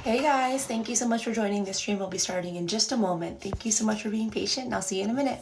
Hey guys, thank you so much for joining. This stream will be starting in just a moment. Thank you so much for being patient, and I'll see you in a minute.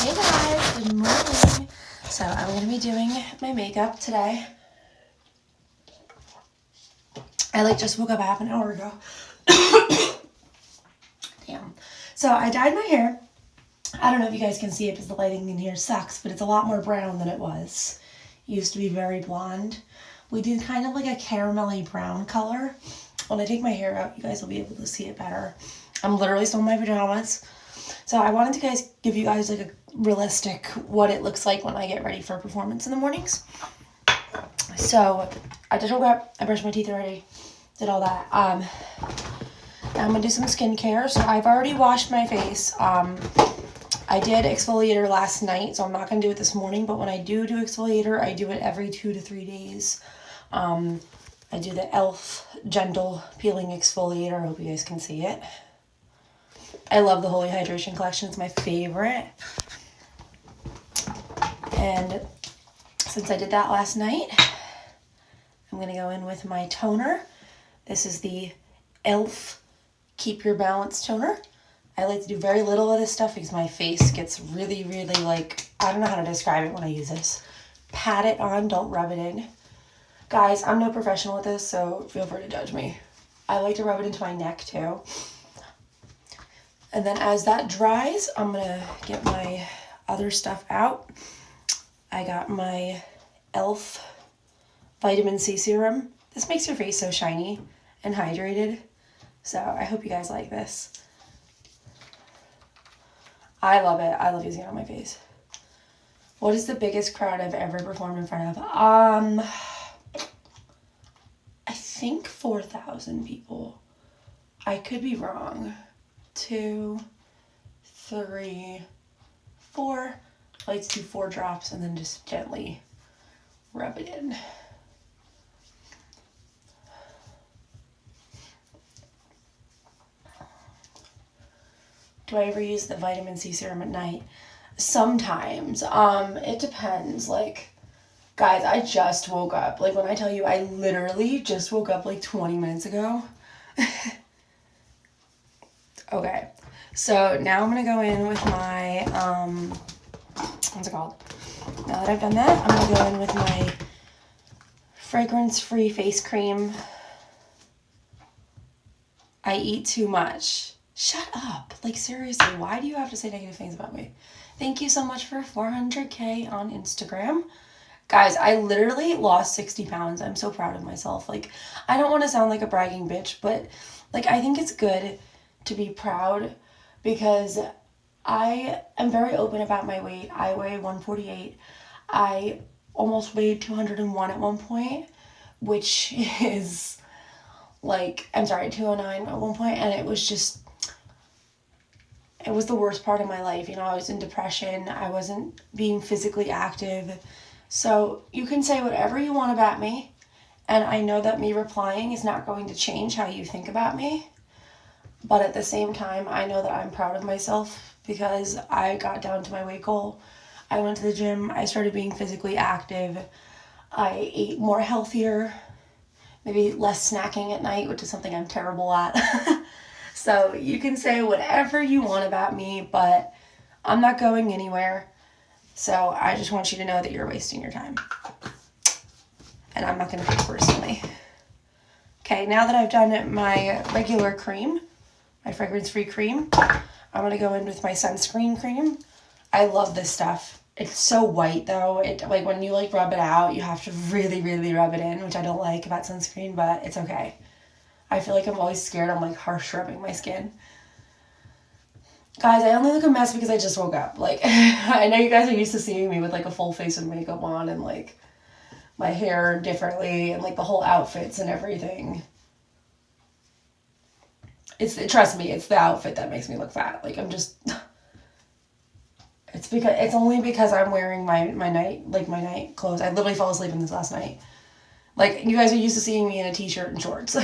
Hey guys, good morning. So I'm going to be doing my makeup today. I just woke up half an hour ago. Damn. So I dyed my hair. I don't know if you guys can see it because the lighting in here sucks, but it's a lot more brown than it was. It used to be very blonde. We did kind of like a caramelly brown color. When I take my hair out, you guys will be able to see it better. I'm literally still in my pajamas. So I wanted to give you guys like a realistic what it looks like when I get ready for a performance in the mornings. So I just woke up, I brushed my teeth already, did all that. Now I'm gonna do some skincare. So I've already washed my face. I did exfoliator last night, so I'm not gonna do it this morning, but when I do exfoliator, I do it every 2 to 3 days. I do the e.l.f. Gentle Peeling Exfoliator. I hope you guys can see it. I love the Holy Hydration Collection. It's my favorite. And since I did that last night, I'm going to go in with my toner. This is the e.l.f. Keep Your Balance Toner. I like to do very little of this stuff because my face gets really, really like, I don't know how to describe it when I use this. Pat it on, don't rub it in. Guys, I'm no professional with this, so feel free to judge me. I like to rub it into my neck too. And then as that dries, I'm going to get my other stuff out. I got my e.l.f. Vitamin C Serum. This makes your face so shiny and hydrated. So I hope you guys like this. I love it. I love using it on my face. What is the biggest crowd I've ever performed in front of? I think 4,000 people. I could be wrong. 2, 3, 4. I like to do 4 drops and then just gently rub it in. Do I ever use the vitamin C serum at night? Sometimes. It depends. Like, guys, I just woke up. Like, when I tell you I literally just woke up like 20 minutes ago. Okay, so now I'm going to go in with my, what's it called? Now that I've done that, I'm going to go in with my fragrance-free face cream. I eat too much. Shut up. Like, seriously, why do you have to say negative things about me? Thank you so much for 400K on Instagram. Guys, I literally lost 60 pounds. I'm so proud of myself. Like, I don't want to sound like a bragging bitch, but, like, I think it's good to be proud because I am very open about my weight. I weigh 148. I almost weighed 201 at one point, which is like, I'm sorry, 209 at one point, and it was just, it was the worst part of my life. You know, I was in depression. I wasn't being physically active. So you can say whatever you want about me, and I know that me replying is not going to change how you think about me. But at the same time, I know that I'm proud of myself because I got down to my weight goal. I went to the gym. I started being physically active. I ate more healthier, maybe less snacking at night, which is something I'm terrible at. So you can say whatever you want about me, but I'm not going anywhere. So I just want you to know that you're wasting your time. And I'm not going to take it personally. Okay, now that I've done my regular cream, my fragrance-free cream, I'm going to go in with my sunscreen cream. I love this stuff. It's so white though. It like when you like rub it out, you have to really, really rub it in, which I don't like about sunscreen, but it's okay. I feel like I'm always scared I'm like harsh rubbing my skin. Guys, I only look a mess because I just woke up. Like, I know you guys are used to seeing me with like a full face of makeup on and like my hair differently and like the whole outfits and everything. Trust me, it's the outfit that makes me look fat. Like I'm just it's only because I'm wearing my night clothes. I literally fell asleep in this last night. Like you guys are used to seeing me in a t-shirt and shorts.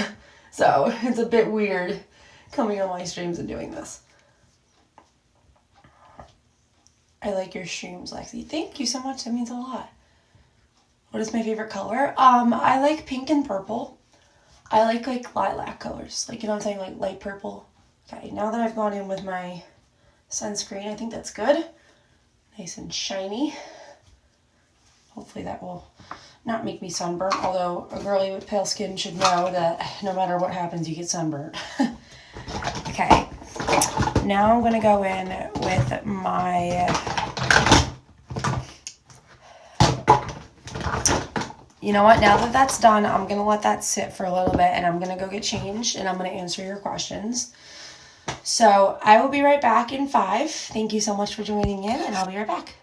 So, it's a bit weird coming on my streams and doing this. I like your streams, Lexi. Thank you so much. That means a lot. What is my favorite color? I like pink and purple. I like lilac colors. Like, you know what I'm saying? Like light purple. Okay, now that I've gone in with my sunscreen, I think that's good. Nice and shiny. Hopefully that will not make me sunburnt, although a girlie with pale skin should know that no matter what happens, you get sunburnt. Okay, now I'm going to go in with my, you know what, now that that's done, I'm going to let that sit for a little bit and I'm going to go get changed and I'm going to answer your questions. So I will be right back in 5. Thank you so much for joining in and I'll be right back.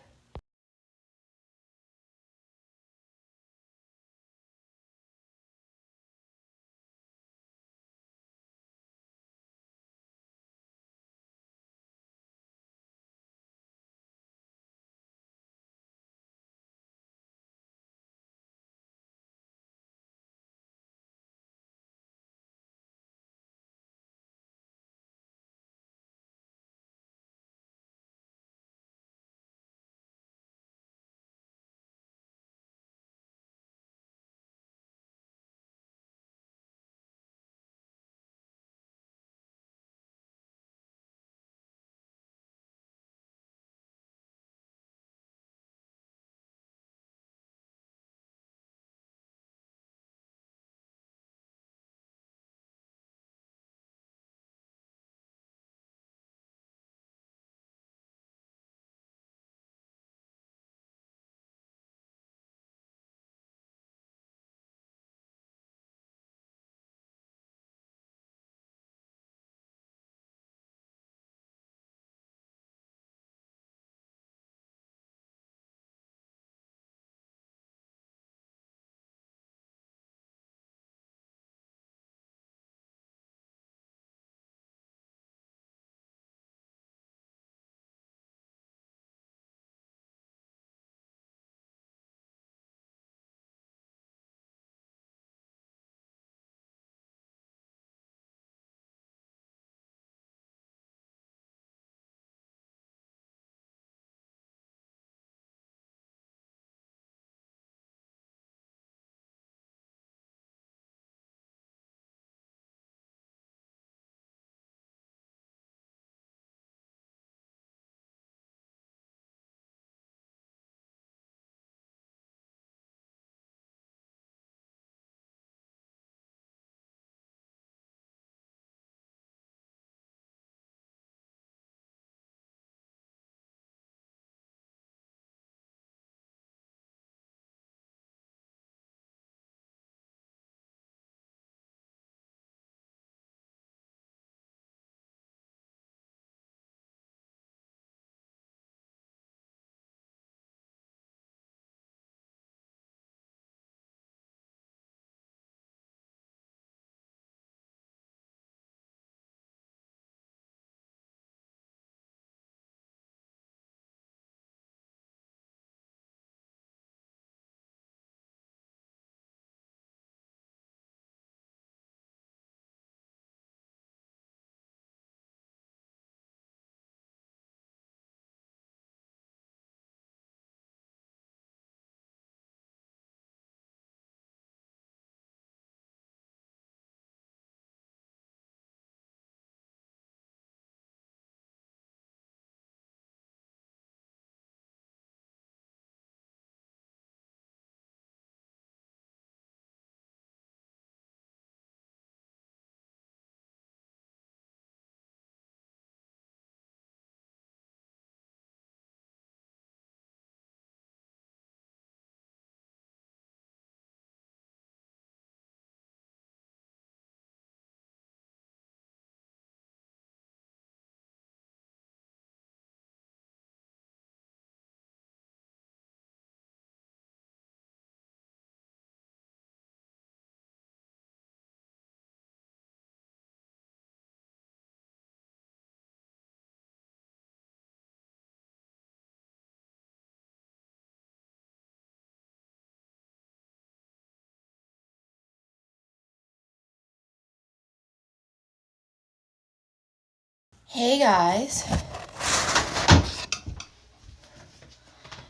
Hey guys.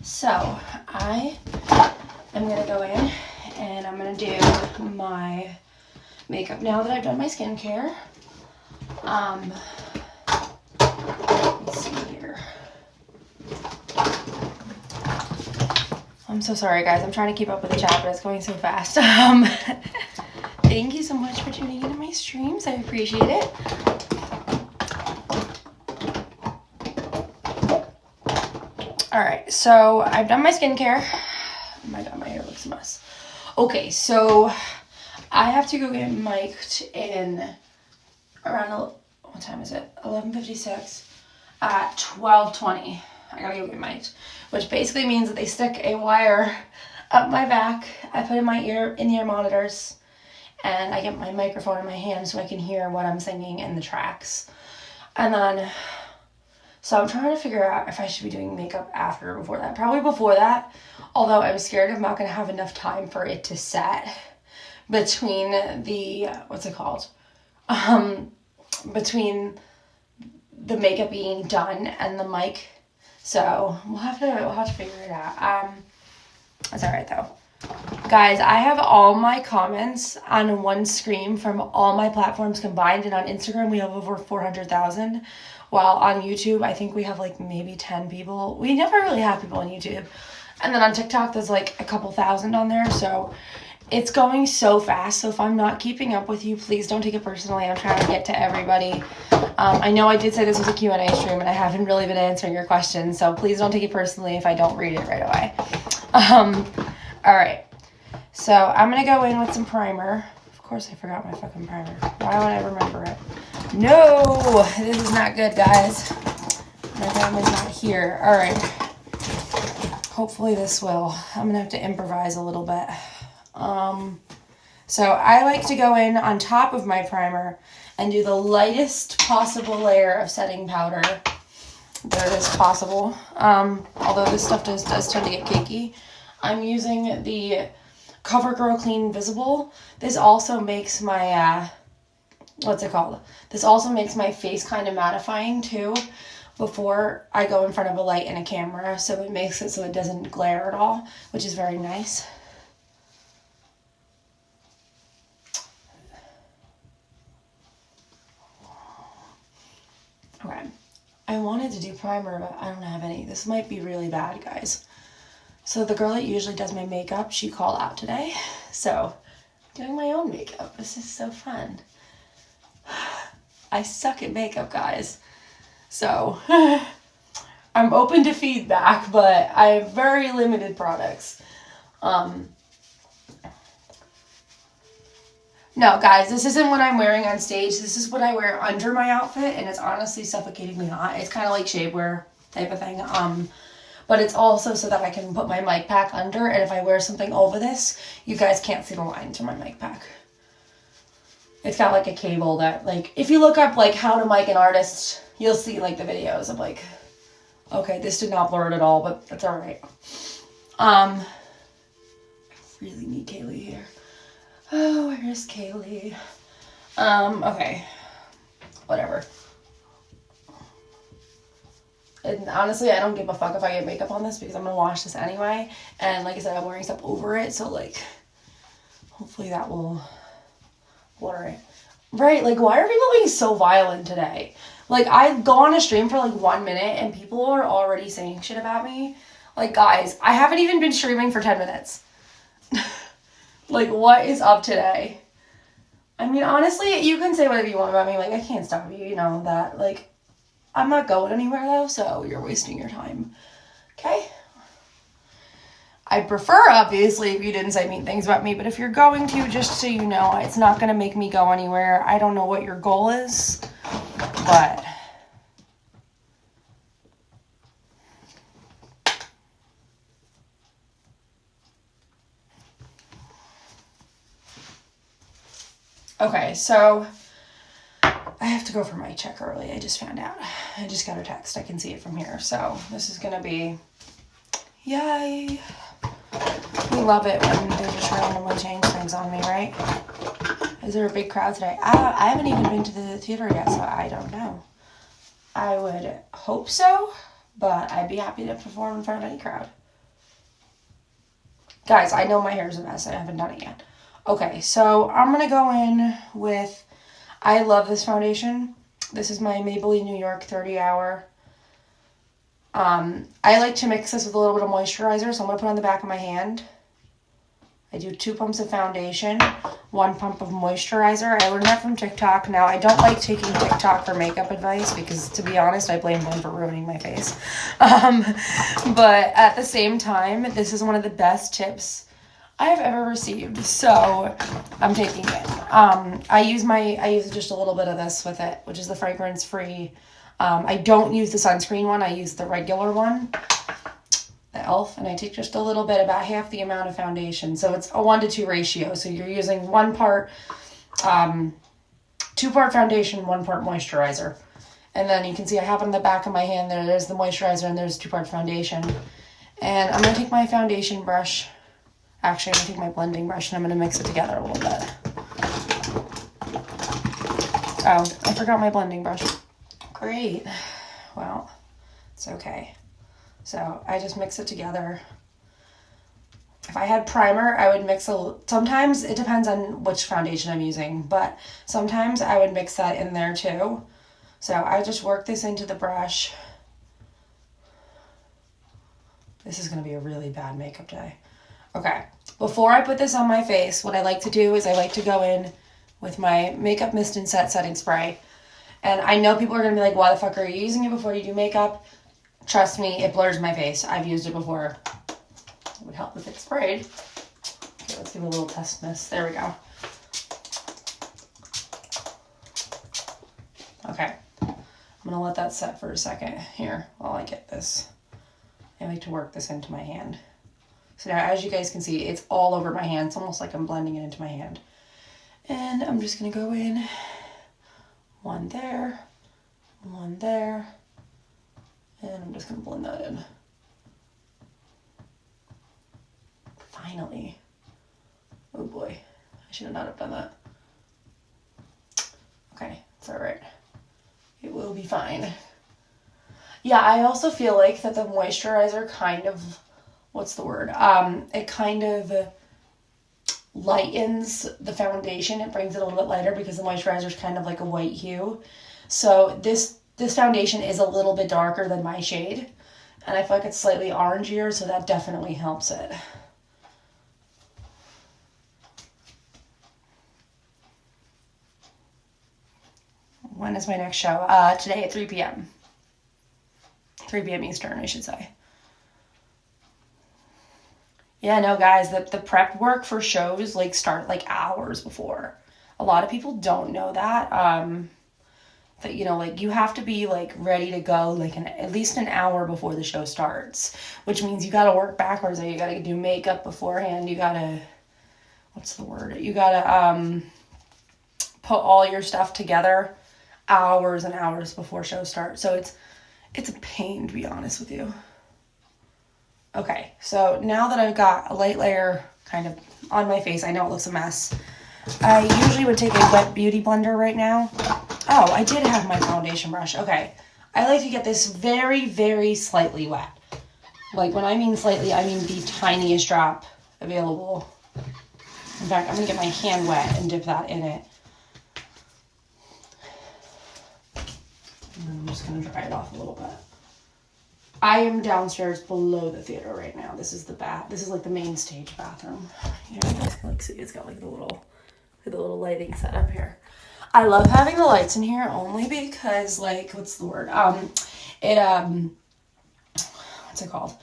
So I am gonna go in and I'm gonna do my makeup now that I've done my skincare. Let's see here. I'm so sorry guys, I'm trying to keep up with the chat, but it's going so fast. Thank you so much for tuning into my streams. I appreciate it. Alright, so I've done my skincare. Oh my god, my hair looks a mess. Okay, so I have to go get mic'd in around, what time is it? 11:56 at 12:20. I gotta go get mic'd, which basically means that they stick a wire up my back. I put in my in-ear monitors, and I get my microphone in my hand so I can hear what I'm singing in the tracks. And then, so I'm trying to figure out if I should be doing makeup after or before that. Probably before that, although I was scared I'm not going to have enough time for it to set between the, what's it called? Between the makeup being done and the mic. So we'll have to figure it out. It's alright though. Guys, I have all my comments on one screen from all my platforms combined, and on Instagram we have over 400,000, while on YouTube I think we have like maybe 10 people. We never really have people on YouTube. And then on TikTok there's like a couple thousand on there, so it's going so fast. So if I'm not keeping up with you, please don't take it personally. I'm trying to get to everybody. I know I did say this was a Q&A stream and I haven't really been answering your questions, so please don't take it personally if I don't read it right away. Alright, so I'm going to go in with some primer. Of course I forgot my fucking primer. Why would I remember it? No! This is not good, guys. My family's not here. Alright. Hopefully this will. I'm going to have to improvise a little bit. So I like to go in on top of my primer and do the lightest possible layer of setting powder there is possible. Although this stuff does tend to get cakey. I'm using the CoverGirl Clean Visible. This also makes my, what's it called? This also makes my face kind of mattifying too before I go in front of a light and a camera. So it makes it so it doesn't glare at all, which is very nice. Okay, I wanted to do primer, but I don't have any. This might be really bad, guys. So the girl that usually does my makeup, she called out today. So, doing my own makeup. This is so fun. I suck at makeup, guys. So, I'm open to feedback, but I have very limited products. No, guys, this isn't what I'm wearing on stage. This is what I wear under my outfit, and it's honestly suffocatingly hot. It's kind of like shapewear type of thing. But it's also so that I can put my mic pack under, and if I wear something over this, you guys can't see the line to my mic pack. It's got like a cable that, like, if you look up like how to mic an artist, you'll see like the videos of like, okay, this did not blur it at all, but that's all right. I really need Kaylee here. Oh, where is Kaylee? Okay. Whatever. And honestly, I don't give a fuck if I get makeup on this because I'm going to wash this anyway. And like I said, I'm wearing stuff over it. So like, hopefully that will blur it. Right, like why are people being so violent today? Like I go on a stream for like 1 minute and people are already saying shit about me. Like guys, I haven't even been streaming for 10 minutes. Like, what is up today? I mean, honestly, you can say whatever you want about me. Like, I can't stop you, you know, that. Like, I'm not going anywhere, though, so you're wasting your time. Okay? I'd prefer, obviously, if you didn't say mean things about me, but if you're going to, just so you know, it's not going to make me go anywhere. I don't know what your goal is, but... Okay, so I have to go for my check early. I just found out. I just got a text. I can see it from here. So this is going to be, yay. We love it when they just randomly change things on me, right? Is there a big crowd today? I haven't even been to the theater yet, so I don't know. I would hope so, but I'd be happy to perform in front of any crowd. Guys, I know my hair is a mess. I haven't done it yet. Okay, so I'm going to go in with, I love this foundation. This is my Maybelline New York 30 Hour. I like to mix this with a little bit of moisturizer, so I'm going to put it on the back of my hand. I do 2 pumps of foundation, 1 pump of moisturizer. I learned that from TikTok. Now, I don't like taking TikTok for makeup advice because, to be honest, I blame them for ruining my face. But at the same time, this is one of the best tips I have ever received. So I'm taking it. I use just a little bit of this with it, which is the fragrance-free. I don't use the sunscreen one. I use the regular one, the e.l.f. And I take just a little bit, about half the amount of foundation. So it's a 1-to-2 ratio. So you're using 2 part foundation, 1 part moisturizer. And then you can see I have it on the back of my hand. There's the moisturizer and there's 2 part foundation. And I'm going to take my foundation brush. Actually, I'm going to take my blending brush and I'm going to mix it together a little bit. Oh, I forgot my blending brush. Great. Well, it's okay. So I just mix it together. If I had primer, I would mix sometimes it depends on which foundation I'm using, but sometimes I would mix that in there too. So I just work this into the brush. This is going to be a really bad makeup day. Okay, before I put this on my face, what I like to do is I like to go in with my Makeup Mist and Set setting spray. And I know people are going to be like, why the fuck are you using it before you do makeup? Trust me, it blurs my face. I've used it before. It would help if it sprayed. Okay, let's give it a little test mist. There we go. Okay, I'm going to let that set for a second here while I get this. I like to work this into my hand. So now, as you guys can see, it's all over my hand. It's almost like I'm blending it into my hand. And I'm just going to go in. 1 there, 1 there, and I'm just going to blend that in. Finally. Oh boy, I should not have done that. Okay, it's all right. It will be fine. Yeah, I also feel like that the moisturizer kind of, what's the word? It kind of lightens the foundation. It brings it a little bit lighter because the moisturizer is kind of like a white hue. So this foundation is a little bit darker than my shade, and I feel like it's slightly orangier, so that definitely helps it. When is my next show? Today at 3 p.m. 3 p.m. Eastern, I should say. Yeah, no, guys, the prep work for shows start hours before. A lot of people don't know that. That you have to be ready to go at least an hour before the show starts, which means you got to work backwards. You got to do makeup beforehand. You got to, what's the word? You got to put all your stuff together hours and hours before show starts. So it's a pain, to be honest with you. Okay, so now that I've got a light layer kind of on my face, I know it looks a mess. I usually would take a wet beauty blender right now. Oh, I did have my foundation brush. Okay, I like to get this very, very slightly wet. When I mean slightly, I mean the tiniest drop available. In fact, I'm going to get my hand wet and dip that in it. And then I'm just going to dry it off a little bit. I am downstairs below the theater right now. This is the This is the main stage bathroom. See, it's got the little lighting set up here. I love having the lights in here only because what's the word? What's it called?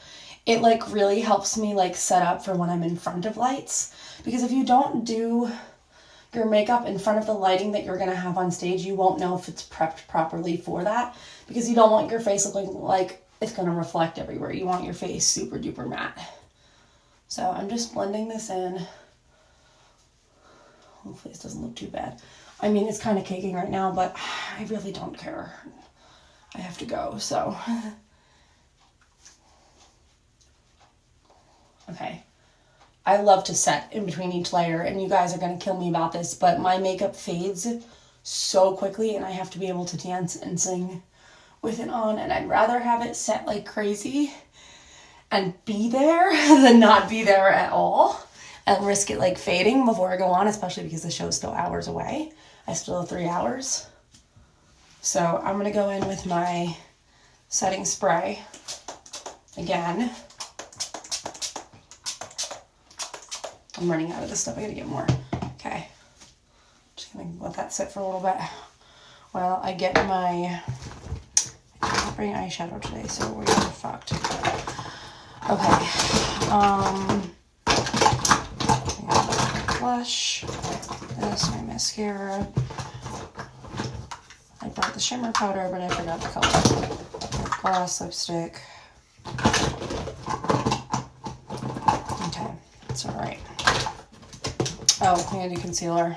It really helps me set up for when I'm in front of lights, because if you don't do your makeup in front of the lighting that you're going to have on stage, you won't know if it's prepped properly for that, because you don't want your face looking like it's going to reflect everywhere. You want your face super duper matte. So I'm just blending this in. Hopefully this doesn't look too bad. I mean, it's kind of caking right now, but I really don't care. I have to go, so. Okay. I love to set in between each layer, and you guys are going to kill me about this, but my makeup fades so quickly, and I have to be able to dance and sing with it on, and I'd rather have it set like crazy and be there than not be there at all and risk it like fading before I go on, especially because the show's still hours away. I still have 3 hours. So I'm gonna go in with my setting spray again. I'm running out of this stuff. I gotta get more. Okay. Just gonna let that sit for a little bit while I get my, I didn't bring eyeshadow today, so we're fucked. Okay. Blush. This, my mascara. I brought the shimmer powder, but I forgot the color. Gloss, lipstick. Okay, it's alright. Oh, I'm gonna do concealer.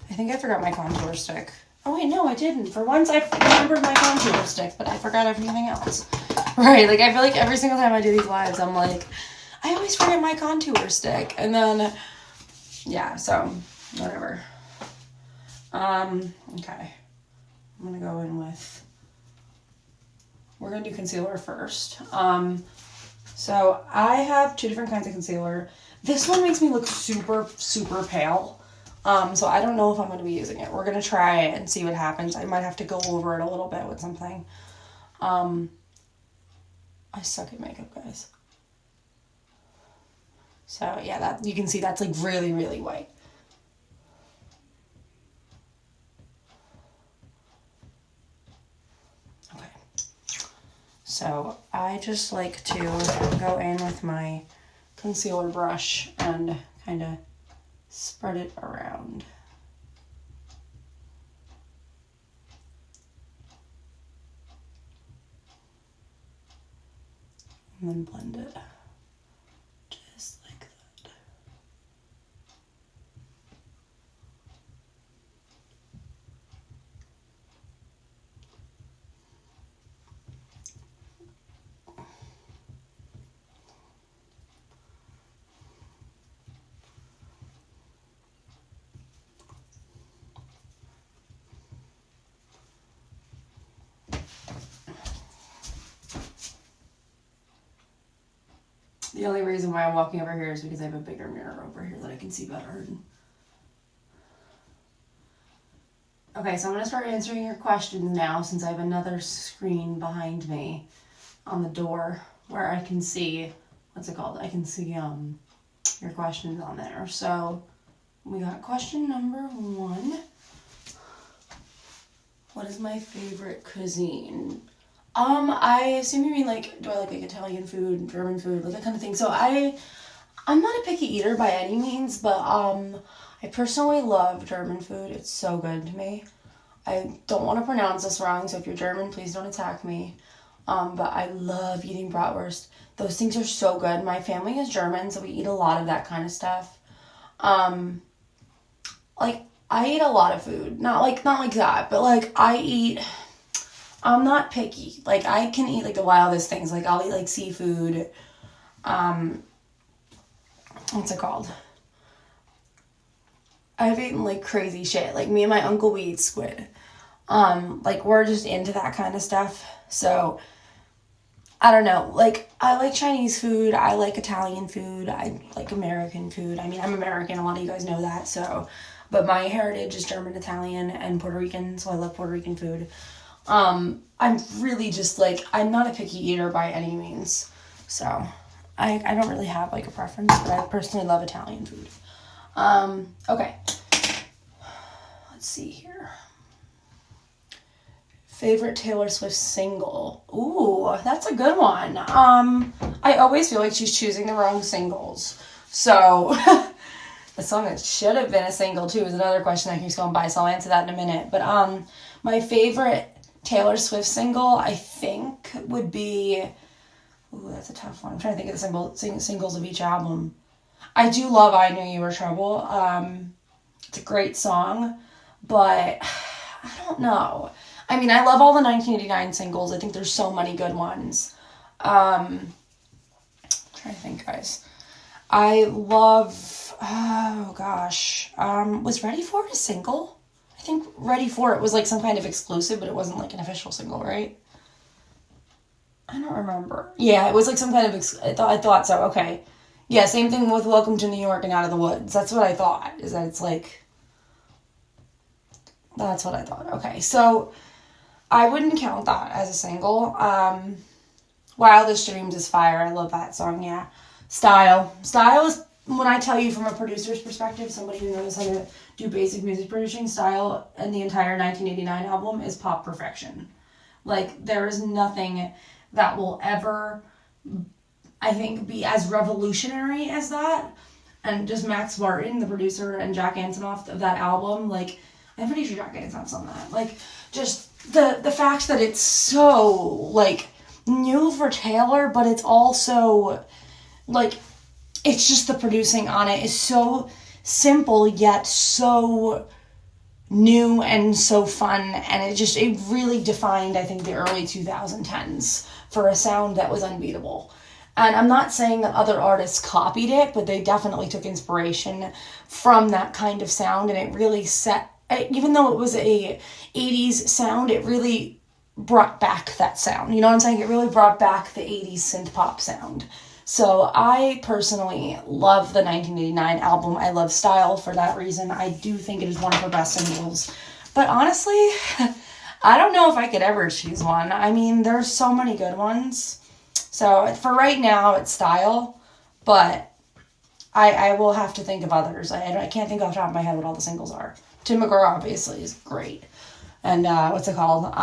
I think I forgot my contour stick. Oh wait, no, I didn't. For once, I remembered my contour stick, but I forgot everything else. Right, like I feel like every single time I do these lives, I'm like, I always forget my contour stick. And then, yeah, so, whatever. Okay. I'm gonna go in with, we're gonna do concealer first. So I have 2 different kinds of concealer. This one makes me look super, super pale. So I don't know if I'm gonna be using it. We're gonna try it and see what happens. I might have to go over it a little bit with something. I suck at makeup, guys. So yeah, that you can see that's like really, really white. Okay. So I just like to go in with my concealer brush and kind of spread it around. And then blend it. Just like that. The only reason why I'm walking over here is because I have a bigger mirror over here that I can see better. Okay, so I'm going to start answering your questions now since I have another screen behind me on the door where I can see, what's it called? I can see your questions on there. So we got question number 1. What is my favorite cuisine? I assume you mean like, do I like Italian food, German food, like that kind of thing. So I'm not a picky eater by any means, but I personally love German food. It's so good to me. I don't want to pronounce this wrong, so if you're German, please don't attack me. But I love eating bratwurst. Those things are so good. My family is German, so we eat a lot of that kind of stuff. Like I eat a lot of food. Not like that, but like I'm not picky. Like I can eat like the wildest things. Like I'll eat like seafood. What's it called? I've eaten like crazy shit. Like me and my uncle, we eat squid. Like we're just into that kind of stuff. So I don't know. Like I like Chinese food. I like Italian food. I like American food. I mean, I'm American. A lot of you guys know that. So, but my heritage is German, Italian, and Puerto Rican. So I love Puerto Rican food. I'm really just like, I'm not a picky eater by any means. So I don't really have like a preference, but I personally love Italian food. Okay. Let's see here. Favorite Taylor Swift single? Ooh, that's a good one. I always feel like she's choosing the wrong singles. So, the song that should have been a single too is another question that keeps going by, so I'll answer that in a minute. But, my favorite Taylor Swift single, I think, would be... Ooh, that's a tough one. I'm trying to think of the singles of each album. I do love I Knew You Were Trouble. It's a great song, but I don't know. I mean, I love all the 1989 singles. I think there's so many good ones. I'm trying to think, guys. I love, oh gosh, was Ready For It a single? I think Ready For It was like some kind of exclusive, but it wasn't like an official single, right? I don't remember. Yeah, it was like some kind of, I thought so, okay. Yeah, same thing with Welcome to New York and Out of the Woods. That's what I thought, is that it's like, that's what I thought. Okay, so I wouldn't count that as a single. Wildest Dreams is fire. I love that song, yeah. Style is, when I tell you from a producer's perspective, somebody who knows how to do basic music producing, Style and the entire 1989 album is pop perfection. Like, there is nothing that will ever, I think, be as revolutionary as that. And just Max Martin, the producer, and Jack Antonoff of that album, like, I'm pretty sure Jack Antonoff's on that. Like, just the fact that it's so, like, new for Taylor, but it's also, like, it's just the producing on it is so simple, yet so new and so fun, and it really defined, I think, the early 2010s for a sound that was unbeatable. And I'm not saying that other artists copied it, but they definitely took inspiration from that kind of sound, and it really set, even though it was a 80s sound, it really brought back that sound. You know what I'm saying? It really brought back the 80s synth pop sound. So I personally love the 1989 album. I love Style for that reason. I do think it is one of her best singles. But honestly, I don't know if I could ever choose one. I mean, there's so many good ones. So for right now, it's Style. But I will have to think of others. I can't think off the top of my head what all the singles are. Tim McGraw, obviously, is great. And what's it called?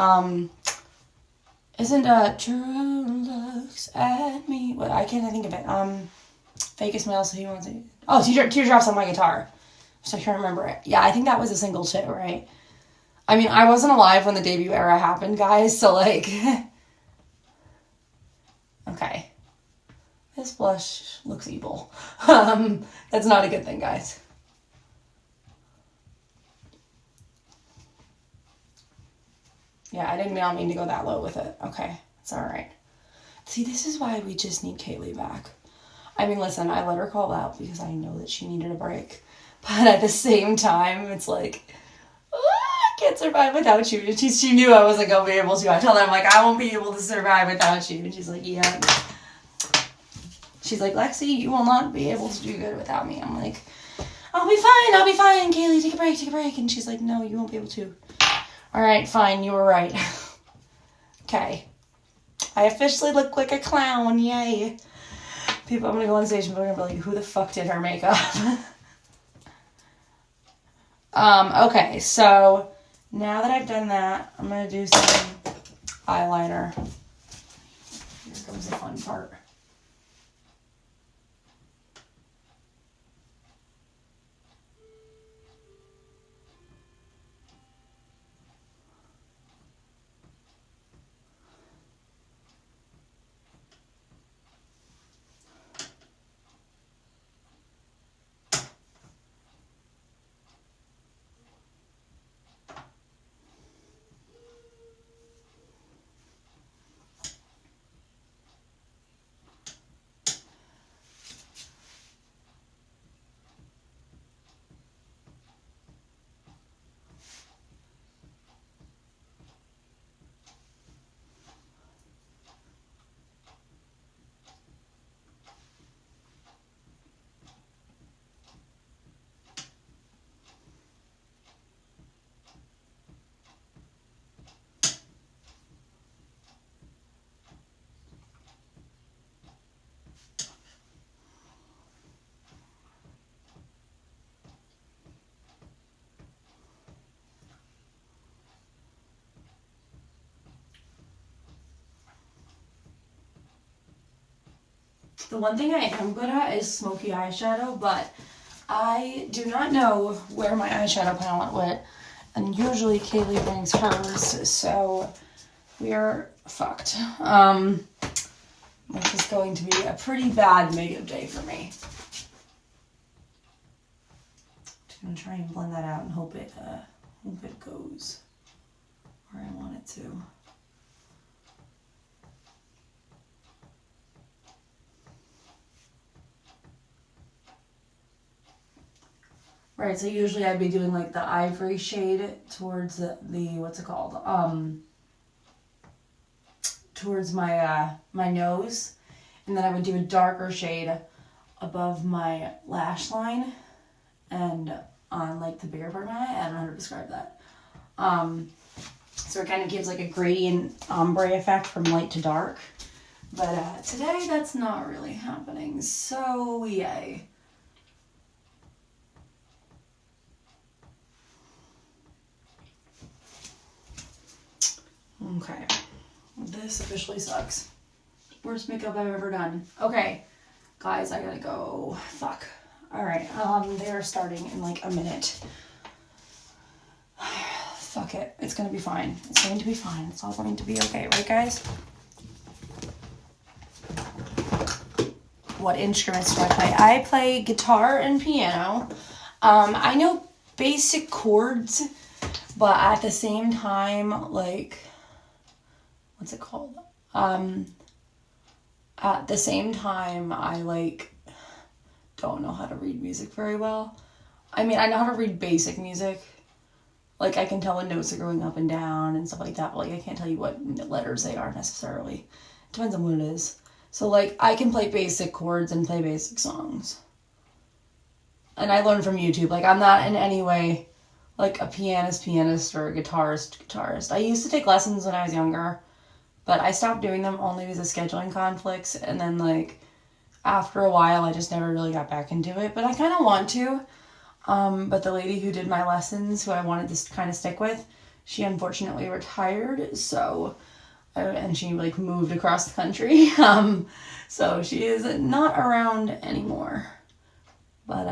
Isn't True Looks at Me? What, I can't think of it. Fake a Smile, so he wants it. Oh, Teardrops on My Guitar. So I can't remember it. Yeah, I think that was a single too, right? I mean, I wasn't alive when the debut era happened, guys, so like... Okay. This blush looks evil. That's not a good thing, guys. Yeah, I didn't mean to go that low with it. Okay, it's all right. See, this is why we just need Kaylee back. I mean, listen, I let her call out because I know that she needed a break. But at the same time, it's like, I can't survive without you. And she knew I wasn't going to be able to. I told her, I'm like, I won't be able to survive without you. And she's like, yeah. She's like, Lexi, you will not be able to do good without me. I'm like, I'll be fine, Kaylee, take a break. And she's like, no, you won't be able to. All right, fine, you were right. Okay. I officially look like a clown, yay. People, I'm gonna go on stage and people are gonna be like, who the fuck did her makeup? Okay, so now that I've done that, I'm gonna do some eyeliner. Here comes the fun part. The one thing I am good at is smoky eyeshadow, but I do not know where my eyeshadow palette went, and usually Kaylee brings hers, so we are fucked. This is going to be a pretty bad makeup day for me. Just gonna try and blend that out and hope it goes where I want it to. Right, so usually I'd be doing like the ivory shade towards the what's it called? Towards my my nose. And then I would do a darker shade above my lash line and on like the bigger part of my eye. I don't know how to describe that. So it kind of gives like a gradient ombre effect from light to dark. But today that's not really happening, so yay. Okay, this officially sucks. Worst makeup I've ever done. Okay, guys, I gotta go. Fuck. All right, they are starting in like a minute. Fuck it, it's gonna be fine. It's going to be fine. It's all going to be okay, right, guys? What instruments do I play? I play guitar and piano. I know basic chords, but at the same time, like, what's it called? At the same time, I like don't know how to read music very well. I mean, I know how to read basic music. Like, I can tell when notes are going up and down and stuff like that, but like I can't tell you what letters they are necessarily. It depends on what it is. So, like, I can play basic chords and play basic songs. And I learned from YouTube. Like, I'm not in any way, like, a pianist or a guitarist. I used to take lessons when I was younger, but I stopped doing them only because of scheduling conflicts. And then, like, after a while, I just never really got back into it. But I kind of want to. But the lady who did my lessons, who I wanted to kind of stick with, she unfortunately retired, so... and she like moved across the country, so she is not around anymore. But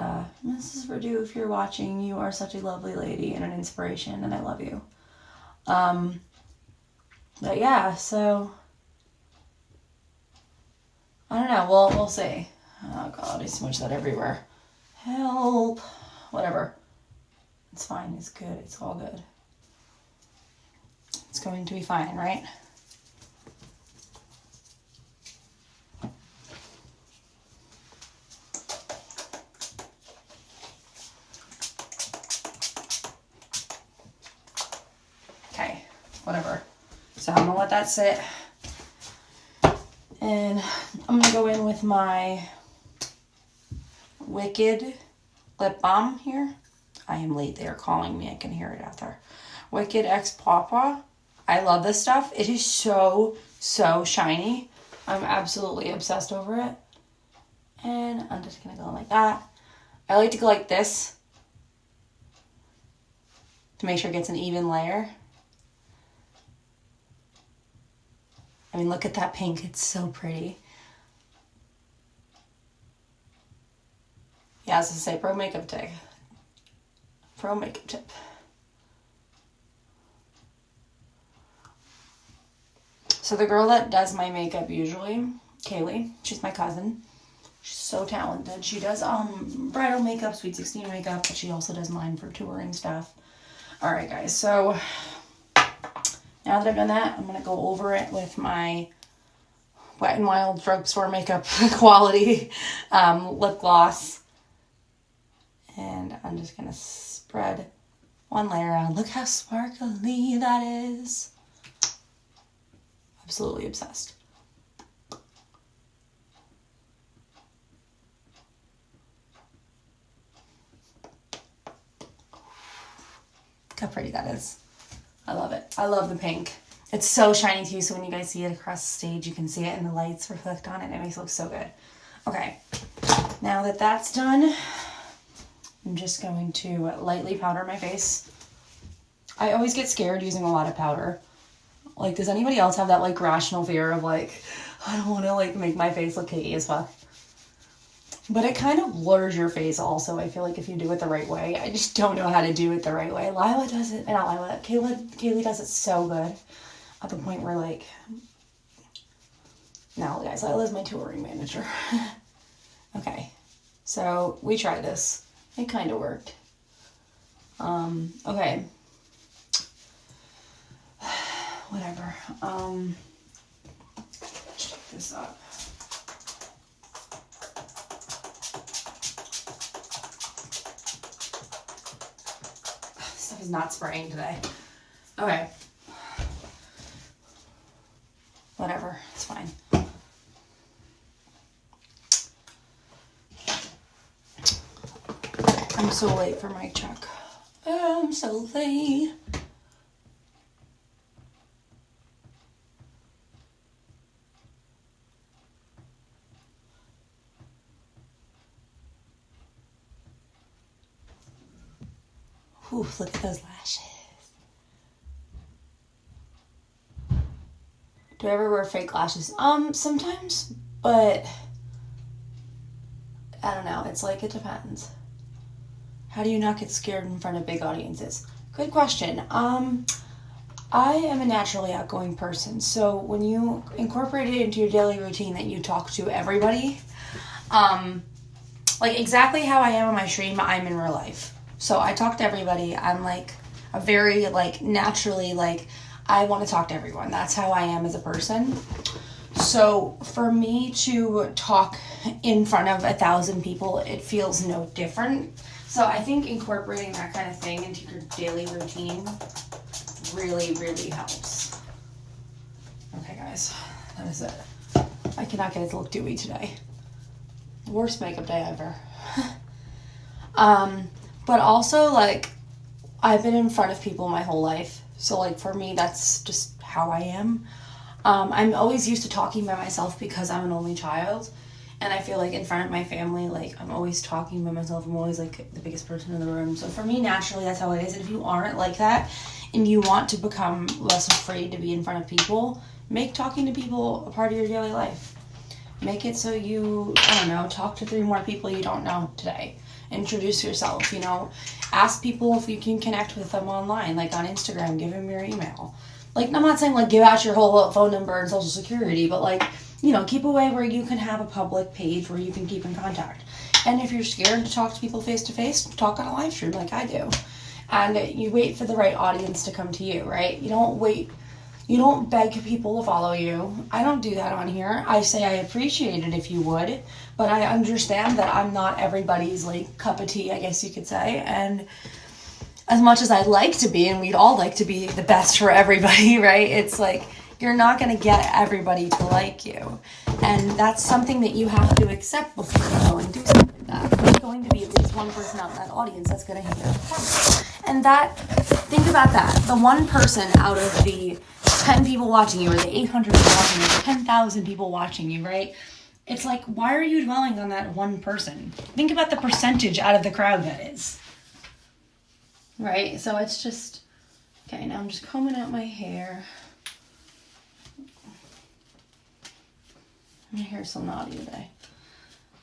Mrs. Verdu, if you're watching, you are such a lovely lady and an inspiration, and I love you. But yeah, so I don't know. We'll see. Oh God, I smudged that everywhere. Help. Whatever. It's fine. It's good. It's all good. It's going to be fine, right? Whatever. So I'm gonna let that sit. And I'm gonna go in with my Wicked lip balm here. I am late. They are calling me. I can hear it out there. Wicked X Pawpaw. I love this stuff. It is so shiny. I'm absolutely obsessed over it. And I'm just gonna go like that. I like to go like this to make sure it gets an even layer. I mean, look at that pink. It's so pretty. Yeah, as I say, pro makeup tip. Pro makeup tip. So the girl that does my makeup usually, Kaylee, she's my cousin. She's so talented. She does bridal makeup, Sweet 16 makeup, but she also does mine for touring stuff. All right, guys. So now that I've done that, I'm going to go over it with my Wet n Wild drugstore makeup quality lip gloss. And I'm just going to spread one layer on. Look how sparkly that is. Absolutely obsessed. Look how pretty that is. I love it. I love the pink. It's so shiny too, so when you guys see it across the stage, you can see it and the lights reflect on it and it makes it look so good. Okay, now that that's done, I'm just going to lightly powder my face. I always get scared using a lot of powder. Like, does anybody else have that, like, rational fear of, like, I don't want to, like, make my face look cakey as fuck? But it kind of blurs your face also, I feel like, if you do it the right way. I just don't know how to do it the right way. Lila does it, not Lila, Kaylee does it so good. At the point where, like, now, guys, Lila's my touring manager. Okay, so we tried this. It kind of worked. Okay. Whatever. Check this up. is not spraying today. Okay. Whatever. It's fine. I'm so late for mic check. I'm so late. Ooh, look at those lashes. Do I ever wear fake lashes? Sometimes, but I don't know. It's like, it depends. How do you not get scared in front of big audiences? Good question. I am a naturally outgoing person, so when you incorporate it into your daily routine that you talk to everybody, like exactly how I am on my stream, I'm in real life. So I talk to everybody. I'm like a very like naturally like I want to talk to everyone. That's how I am as a person. So for me to talk in front of 1,000 people, it feels no different. So I think incorporating that kind of thing into your daily routine really, really helps. Okay, guys, that is it. I cannot get it to look dewy today. Worst makeup day ever. But also, like, I've been in front of people my whole life. So, like, for me, that's just how I am. I'm always used to talking by myself because I'm an only child. And I feel like in front of my family, like, I'm always talking by myself. I'm always, like, the biggest person in the room. So for me, naturally, that's how it is. And if you aren't like that and you want to become less afraid to be in front of people, make talking to people a part of your daily life. Make it so you, I don't know, talk to 3 more people you don't know today. Introduce yourself, you know. Ask people if you can connect with them online, like on Instagram. Give them your email. Like, I'm not saying, like, give out your whole phone number and social security, but, like, you know, keep a way where you can have a public page where you can keep in contact. And if you're scared to talk to people face-to-face, talk on a live stream like I do. And you wait for the right audience to come to you, right? You don't beg people to follow you. I don't do that on here. I say I appreciate it if you would, but I understand that I'm not everybody's, like, cup of tea, I guess you could say. And as much as I'd like to be, and we'd all like to be the best for everybody, right? It's like, you're not going to get everybody to like you. And that's something that you have to accept before you go and do something like that. There's going to be at least one person out in that audience that's going to hit your performance. And that, think about that. The one person out of the 10 people watching you, or the 800 people watching you, or the 10,000 people watching you, right? It's like, why are you dwelling on that one person? Think about the percentage out of the crowd that is. Right? So it's just, okay, now I'm just combing out my hair. My hair's so naughty today.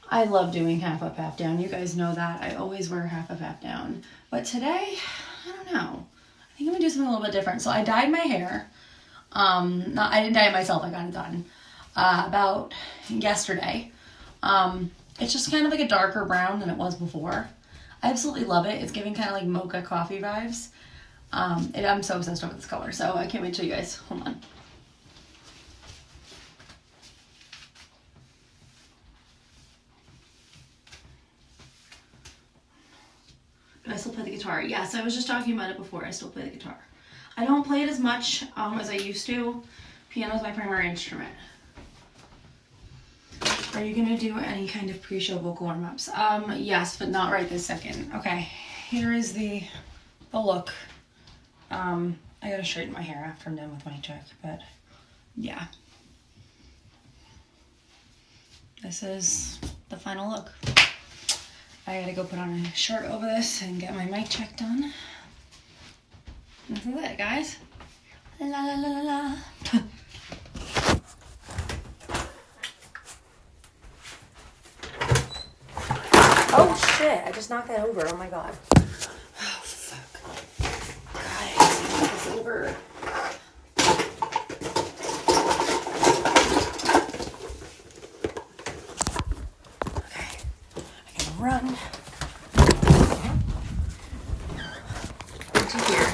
I love doing half up, half down. You guys know that. I always wear half up, half down. But today, I don't know. I think I'm gonna do something a little bit different. So I dyed my hair. I didn't dye it myself. I got it done about yesterday. It's just kind of like a darker brown than it was before. I absolutely love it. It's giving kind of like mocha coffee vibes. I'm so obsessed with this color, so I can't wait to show you guys. Hold on. I still play the guitar. Yes, I was just talking about it before. I still play the guitar. I don't play it as much as I used to. Piano is my primary instrument. Are you going to do any kind of pre-show vocal warm-ups? Yes, but not right this second. Okay, here is the look. I gotta straighten my hair after I'm done with my check, but yeah. This is the final look. I gotta go put on a shirt over this and get my mic check done. This is it, guys. La la la la la. Oh shit, I just knocked that over. Oh my god. Oh fuck. Guys, I knocked this over. Okay. I gotta run. What'd you hear?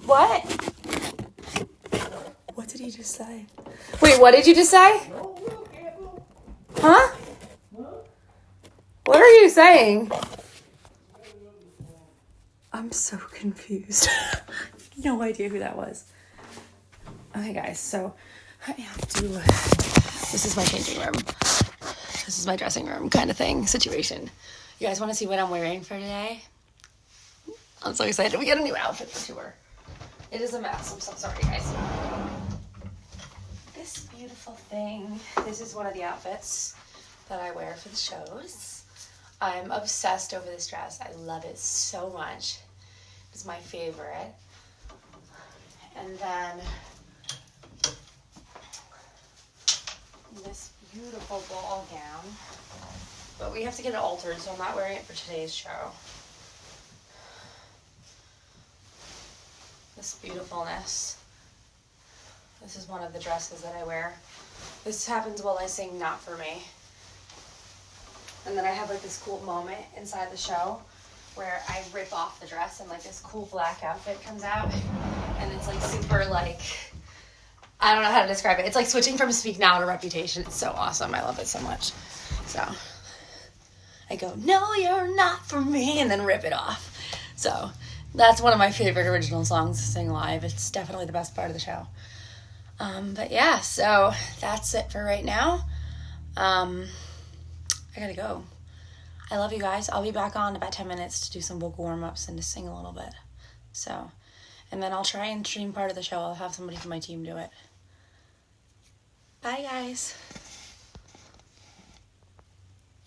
What? What did he just say? Wait, what did you just say? Huh? What are you saying? I'm so confused. No idea who that was. Okay, guys, so I have to, this is my changing room. This is my dressing room kind of thing, situation. You guys want to see what I'm wearing for today? I'm so excited. We got a new outfit for tour. It is a mess. I'm so sorry, guys. This beautiful thing, this is one of the outfits that I wear for the shows. I'm obsessed over this dress. I love it so much. It's my favorite. And then this beautiful ball gown. But we have to get it altered, so I'm not wearing it for today's show. This beautifulness. This is one of the dresses that I wear. This happens while I sing Not For Me. And then I have like this cool moment inside the show where I rip off the dress and like this cool black outfit comes out. And it's like super like, I don't know how to describe it. It's like switching from Speak Now to Reputation. It's so awesome. I love it so much. So I go, no, you're not for me, and then rip it off. So that's one of my favorite original songs to sing live. It's definitely the best part of the show. But yeah, so that's it for right now. I gotta go. I love you guys. I'll be back on in about 10 minutes to do some vocal warm-ups and to sing a little bit. So, and then I'll try and stream part of the show. I'll have somebody from my team do it. Bye, guys.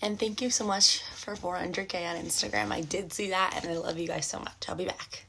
And thank you so much for 400K on Instagram. I did see that, and I love you guys so much. I'll be back.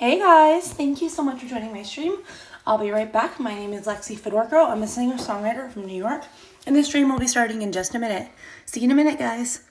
Hey guys, thank you so much for joining my stream. I'll be right back. My name is Lexi Fedorko. I'm a singer-songwriter from New York, and this stream will be starting in just a minute. See you in a minute, guys.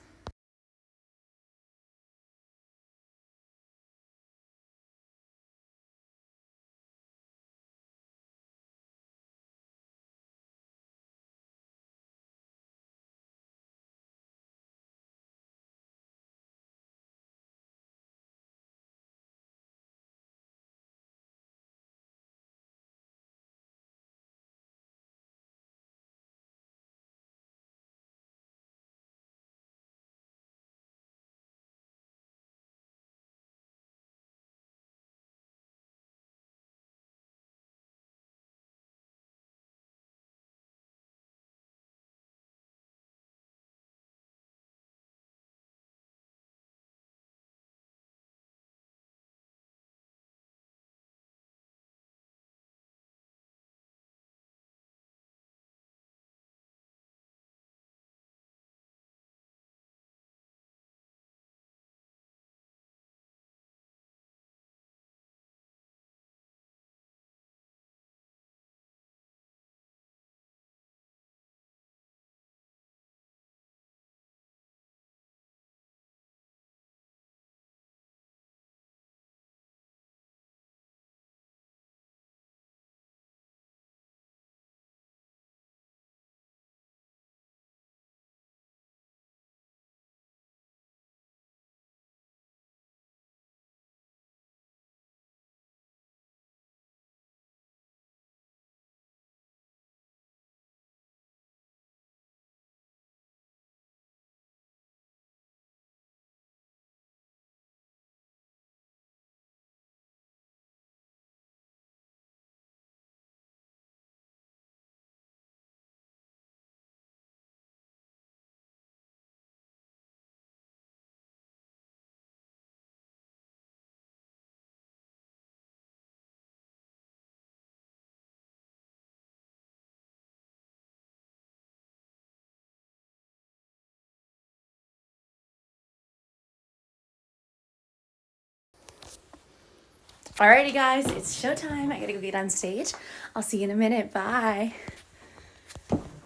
Alrighty guys, it's showtime. I gotta go get on stage. I'll see you in a minute. Bye.